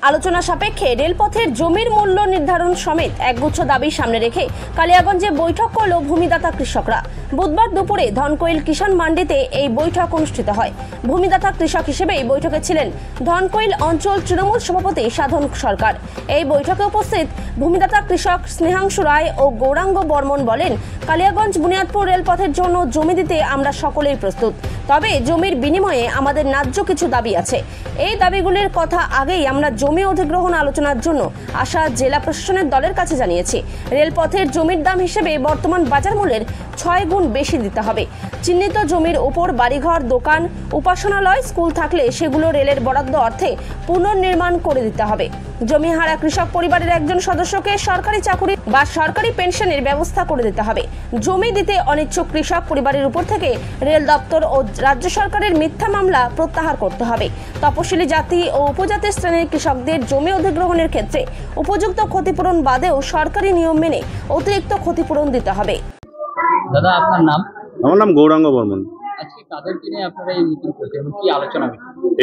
আলোচনা সাপেক্ষে রেলপথের জমির মূল্য নির্ধারণ সমেত একগুচ্ছ দাবি সামনে রেখে কালিয়াগঞ্জে বৈঠক করল ভূমিদাতা কৃষকরা। বুধবার দুপুরে ধনকৈল কিষাণ মান্ডিতে এই বৈঠক অনুষ্ঠিত হয়। ভূমিদাতা কৃষক হিসেবে এই বৈঠকে ছিলেন ধনকৈল অঞ্চল তৃণমূল সভাপতি সাধন সরকার। এই বৈঠকে উপস্থিত ভূমিদাতা কৃষক স্নেহাংশু রায় ও গৌরাঙ্গ বর্মন বলেন, কালিয়াগঞ্জ বুনিয়াদপুর রেলপথের জন্য জমি দিতে আমরা সকলেই প্রস্তুত, তবে জমির বিনিময়ে আমাদের ন্যায্য কিছু দাবি আছে। এই দাবিগুলির কথা আগেই আমরা জমি অধিগ্রহণ আলোচনার জন্য আসা জেলা প্রশাসনের দলের কাছে জানিয়েছি। রেলপথের জমির দাম হিসেবে বর্তমান বাজার মূল্যের 6 গুণ বেশি দিতে হবে। চিহ্নিত জমির উপর বাড়িঘর, দোকান, উপাসনালয়, স্কুল থাকলে সেগুলো রেলের বরাদ্দ অর্থে পুনর্নির্মাণ করে দিতে হবে। জমিহারা কৃষক পরিবারের একজন সদস্যকে সরকারি চাকুরি বা সরকারি পেনশনের ব্যবস্থা করে দিতে হবে। জমি দিতে অনিচ্ছুক কৃষক পরিবারের উপর থেকে রেল দপ্তর ও রাজ্য সরকারের মিথ্যা মামলা প্রত্যাহার করতে হবে। তপশিলি জাতি ও উপজাতি শ্রেণীর কৃষকদের জমি অধিগ্রহণের ক্ষেত্রে উপযুক্ত ক্ষতিপূরণ বাদেও সরকারি নিয়ম মেনে অতিরিক্ত ক্ষতিপূরণ দিতে হবে। দাদা, আপনার নাম? আমার নাম গৌরাঙ্গ বর্মন। আজকে কাদেরকে নিয়ে আপনারা এই মিটিং করছেন, কি আলোচনা?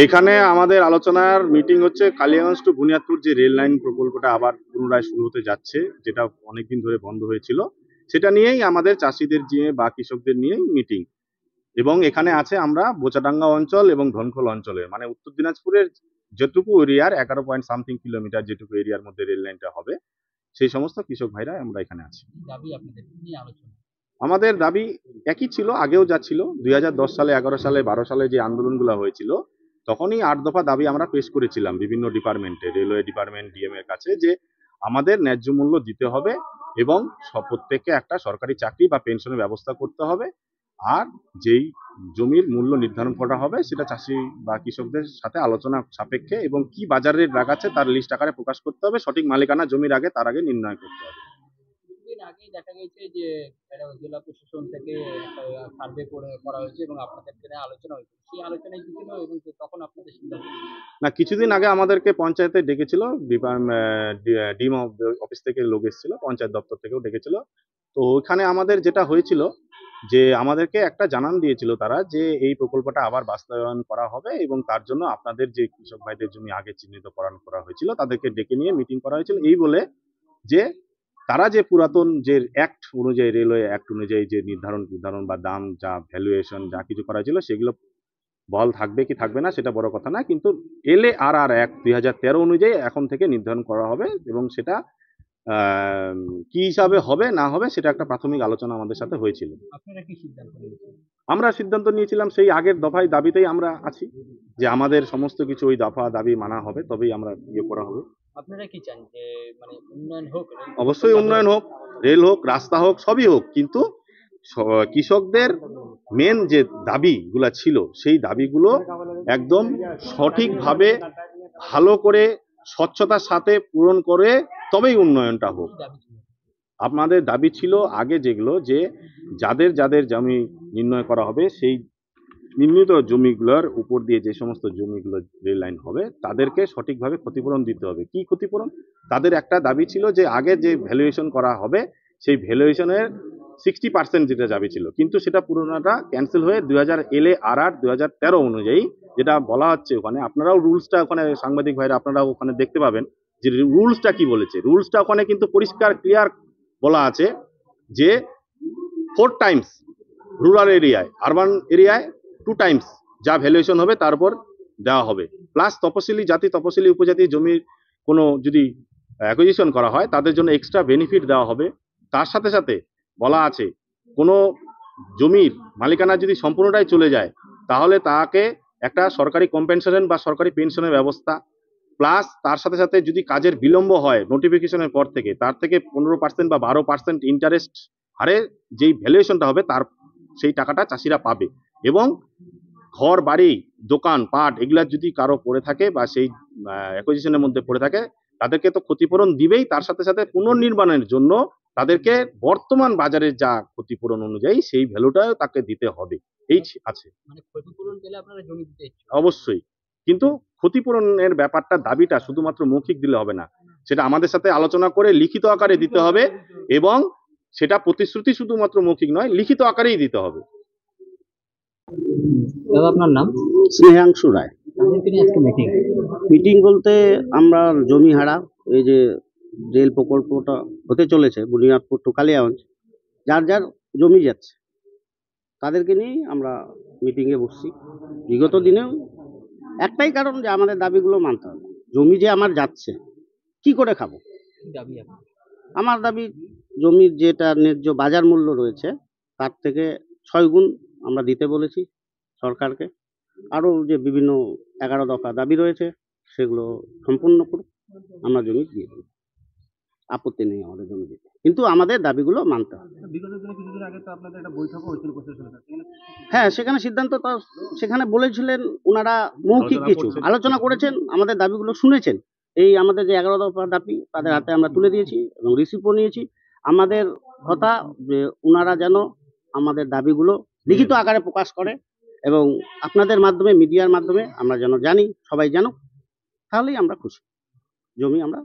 এখানে আমাদের আলোচনার মিটিং হচ্ছে কালিয়াগঞ্জ টু বুনিয়াদপুর যে রেল লাইন প্রকল্পটা আবার পুনরায় শুরু হতে যাচ্ছে, যেটা অনেকদিন ধরে বন্ধ হয়েছিল, সেটা নিয়েই আমাদের চাষিদের নিয়ে বা কৃষকদের নিয়েই মিটিং। এবং এখানে আছে আমরা বোচাডাঙ্গা অঞ্চল এবং ধনখোল অঞ্চলের, মানে উত্তর দিনাজপুরের যেটুকু এরিয়ার 11.something কিলোমিটার যেটুকু এরিয়ার মধ্যে রেল লাইনটা হবে, সেই সমস্ত কৃষক ভাইরা আমরা এখানে আছি। আমাদের দাবি একই ছিল, আগেও যা ছিল। 2010 সালে, 11 সালে, 12 সালে যে আন্দোলনগুলো হয়েছিল, তখনই 8 দফা দাবি আমরা পেশ করেছিলাম বিভিন্ন ডিপার্টমেন্টে, রেলওয়ে ডিপার্টমেন্ট, ডিএম এর কাছে, যে আমাদের ন্যায্য মূল্য দিতে হবে এবং প্রত্যেককে একটা সরকারি চাকরি বা পেনশনের ব্যবস্থা করতে হবে। আর যেই জমির মূল্য নির্ধারণ করা হবে সেটা চাষি বা কৃষকদের সাথে আলোচনা সাপেক্ষে এবং কি বাজার রেট রাখাচ্ছে তার লিস্ট আকারে প্রকাশ করতে হবে। সঠিক মালিকানা জমির আগে তার আগে নির্ণয় করতে হবে। আগেই দেখা গেছে যে জেলা প্রশাসন থেকে সার্ভে করা হয়েছে এবং আপনাদের জন্য আলোচনা হয়েছে, সেই আলোচনায় কি ছিল এবং তখন আপনাদের সিদ্ধান্ত? না, কিছুদিন আগে আমাদেরকে পঞ্চায়েতে ডেকেছিল, ডিএম অফিস থেকে লোক এসেছিল, পঞ্চায়েত দপ্তর থেকেও ডেকেছিল। তো ওখানে আমাদের যেটা হয়েছিল যে আমাদেরকে একটা জানান দিয়েছিল তারা, যে এই প্রকল্পটা আবার বাস্তবায়ন করা হবে এবং তার জন্য আপনাদের যে কৃষক ভাইদের জমি আগে চিহ্নিতকরণ করা হয়েছিল তাদেরকে ডেকে নিয়ে মিটিং করা হয়েছিল, এই বলে যে তারা যে পুরাতন যে অ্যাক্ট অনুযায়ী, রেলওয়ে অ্যাক্ট অনুযায়ী যে নির্ধারণ বা দাম যা ভ্যালুয়েশন যা কিছু করা ছিল সেগুলো বল থাকবে কি থাকবে না সেটা বড় কথা না, কিন্তু LARR অ্যাক্ট 2013 অনুযায়ী এখন থেকে নির্ধারণ করা হবে এবং সেটা কি হিসাবে হবে না হবে সেটা একটা প্রাথমিক আলোচনা আমাদের সাথে হয়েছিল। আপনারা কি সিদ্ধান্ত নিয়েছেন? আমরা সিদ্ধান্ত নিয়েছিলাম সেই আগের দফায় দাবিতেই আমরা আছি, যে আমাদের সমস্ত কিছু ওই দফা দাবি মানা হবে, তবেই আমরা করা হবে। আপনারা কি চান যে মানে উন্নয়ন হোক? অবশ্যই উন্নয়ন হোক, রেল হোক, রাস্তা হোক, সবই হোক, কিন্তু কৃষকদের মেন যে দাবিগুলো ছিল সেই দাবিগুলো একদম সঠিকভাবে ভালো করে স্বচ্ছতার সাথে পূরণ করে তবেই উন্নয়নটা হোক। আপনাদের দাবি ছিল আগে যেগুলো, যে যাদের যাদের জমি নির্ণয় করা হবে সেই নির্মিত জমিগুলোর উপর দিয়ে যে সমস্ত জমিগুলো রেল লাইন হবে তাদেরকে সঠিকভাবে ক্ষতিপূরণ দিতে হবে। কি ক্ষতিপূরণ? তাদের একটা দাবি ছিল যে আগে যে ভ্যালুয়েশন করা হবে সেই ভ্যালুয়েশনের 60% যেটা দাবি ছিল, কিন্তু সেটা পুরোনোটা ক্যান্সেল হয়ে LARR 2013 অনুযায়ী যেটা বলা হচ্ছে, ওখানে আপনারাও রুলসটা, ওখানে সাংবাদিক ভাইরা আপনারাও ওখানে দেখতে পাবেন যে রুলসটা কি বলেছে। রুলসটা ওখানে কিন্তু পরিষ্কার ক্লিয়ার বলা আছে যে 4 টাইমস রুরাল এরিয়ায়, আরবান এরিয়ায় 2 টাইমস যা ভ্যালুয়েশন হবে তারপর দেওয়া হবে। প্লাস তপশিলি জাতি, তপশিলি উপজাতি জমির কোনো যদি অ্যাকুইজিশন করা হয় তাদের জন্য এক্সট্রা বেনিফিট দেওয়া হবে। তার সাথে সাথে বলা আছে কোনো জমির মালিকানা যদি সম্পূর্ণটাই চলে যায় তাহলে তাকে একটা সরকারি কম্পেনসেশন বা সরকারি পেনশনের ব্যবস্থা, প্লাস তার সাথে সাথে যদি কাজের বিলম্ব হয় নোটিফিকেশনের পর থেকে, তার থেকে 15% বা 12% ইন্টারেস্ট হারে যেই ভ্যালুয়েশনটা হবে তার সেই টাকাটা চাষিরা পাবে। এবং ঘর বাড়ি, দোকান পাট এগুলা যদি কারো পড়ে থাকে বা সেই অ্যাকুইজিশনের মধ্যে পড়ে থাকে তাদেরকে তো ক্ষতিপূরণ দিবেই, তার সাথে সাথে পুনর্নির্মাণের জন্য তাদেরকে বর্তমান বাজারের যা ক্ষতিপূরণ অনুযায়ী সেই ভ্যালুটাও তাকে দিতে হবে। এই আছে, মানে ক্ষতিপূরণ পেলে আপনারা জমি দিতে ইচ্ছুক? অবশ্যই, কিন্তু ক্ষতিপূরণের ব্যাপারটা, দাবিটা শুধুমাত্র মৌখিক দিলে হবে না, সেটা আমাদের সাথে আলোচনা করে লিখিত আকারে দিতে হবে এবং সেটা প্রতিশ্রুতি শুধুমাত্র মৌখিক নয়, লিখিত আকারেই দিতে হবে। দাদা, আপনার নাম? স্নেহাংশু রায়। তাদেরকে নিয়ে আজকে মিটিং। মিটিং বলতে আমরা জমি হারা, এই যে রেল প্রকল্পটা হতে চলেছে বুনিয়াদপুর টু কালিয়াগঞ্জ, যার যার জমি যাচ্ছে তাদেরকে নিয়েই আমরা মিটিংয়ে বসছি। বিগত দিনেও একটাই কারণ যে আমাদের দাবিগুলো মানতে হবে। জমি যে আমার যাচ্ছে, কি করে খাবো? কি দাবি আপনার? আমার দাবি জমির যেটা ন্যায্য বাজার মূল্য রয়েছে তার থেকে 6 গুণ আমরা দিতে বলেছি সরকারকে। আরও যে বিভিন্ন 11 দফা দাবি রয়েছে সেগুলো সম্পূর্ণ করুক, আমরা জমি দিয়ে দেব। আপত্তি নেই আমাদের জমি দিতে, কিন্তু আমাদের দাবিগুলো মানতে হবে। বিগত দিনে কিছুদিন আগে তো আপনাদের একটা বৈঠকও হয়েছিল প্রশাসনের সাথে, হ্যাঁ, সেখানে সিদ্ধান্ত তো সেখানে বলেছিলেন ওনারা, মৌখিক কিছু আলোচনা করেছেন, আমাদের দাবিগুলো শুনেছেন। এই আমাদের যে 11 দফা দাবি তাদের হাতে আমরা তুলে দিয়েছি এবং রিসিভও নিয়েছি। আমাদের কথা যে ওনারা যেন আমাদের দাবিগুলো লিখিত আকারে প্রকাশ করে এবং আপনাদের মাধ্যমে, মিডিয়ার মাধ্যমে আমরা যেন জানি, সবাই জানুক, তাহলেই আমরা খুশি। জমি আমরা